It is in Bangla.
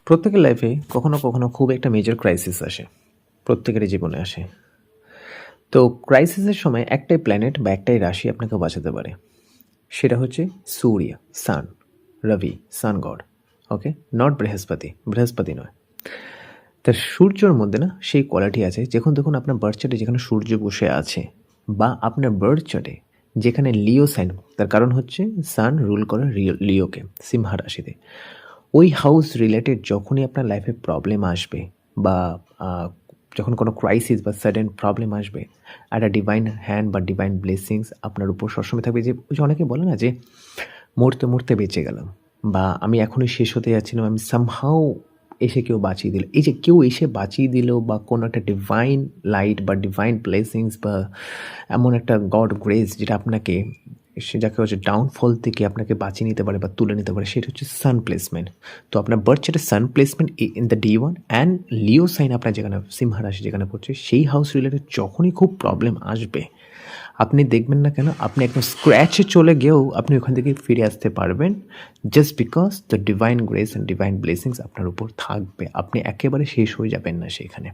প্রত্যেকের লাইফে কখনো কখনো খুব একটা মেজর ক্রাইসিস আসে, প্রত্যেকেরই জীবনে আসে। তো ক্রাইসিসের সময় একটাই প্ল্যানেট বা একটাই রাশি আপনাকে বাঁচাতে পারে, সেটা হচ্ছে সূর্য, সান, রবি, সান গড। ওকে, নট বৃহস্পতি নয়। তার সূর্যর মধ্যে না সেই কোয়ালিটি আছে, যখন দেখুন আপনার বার্থ চার্টে যেখানে সূর্য বসে আছে বা আপনার বার্থ চার্টে যেখানে লিও সাইন, তার কারণ হচ্ছে সান রুল করে লিওকে, সিংহা রাশিতে। ওই হাউস রিলেটেড যখনই আপনার লাইফে প্রবলেম আসবে বা যখন কোনো ক্রাইসিস বা সাডেন প্রবলেম আসবে, একটা ডিভাইন হ্যান্ড বা ডিভাইন ব্লেসিংস আপনার উপর সবসময় থাকবে। যে ওই যে অনেকে বলে না যে মরতে মরতে বেঁচে গেলাম, বা আমি এখনই শেষ হতে যাচ্ছিলাম, আমি সামহাও এসে কেউ বাঁচিয়ে দিল। এই যে কেউ এসে বাঁচিয়ে দিল বা কোনো একটা ডিভাইন লাইট বা ডিভাইন ব্লেসিংস বা এমন একটা গড গ্রেস যেটা আপনাকে, সে যাকে হচ্ছে ডাউনফল থেকে আপনাকে বাঁচিয়ে নিতে পারে বা তুলে নিতে পারে, সেটা হচ্ছে সান প্লেসমেন্ট। তো আপনার বার্থ চার্টে sun placement in the D1 and Leo sign আপনার যেখানে সিংহা রাশি যেখানে পড়ছে, সেই হাউস রিলেটেড যখনই খুব প্রবলেম আসবে, আপনি দেখবেন না কেন আপনি একদম স্ক্র্যাচে চলে গিয়েও আপনি ওখান থেকে ফিরে আসতে পারবেন, just because the divine grace and divine blessings আপনার উপর থাকবে। আপনি একেবারে শেষ হয়ে যাবেন না সেখানে।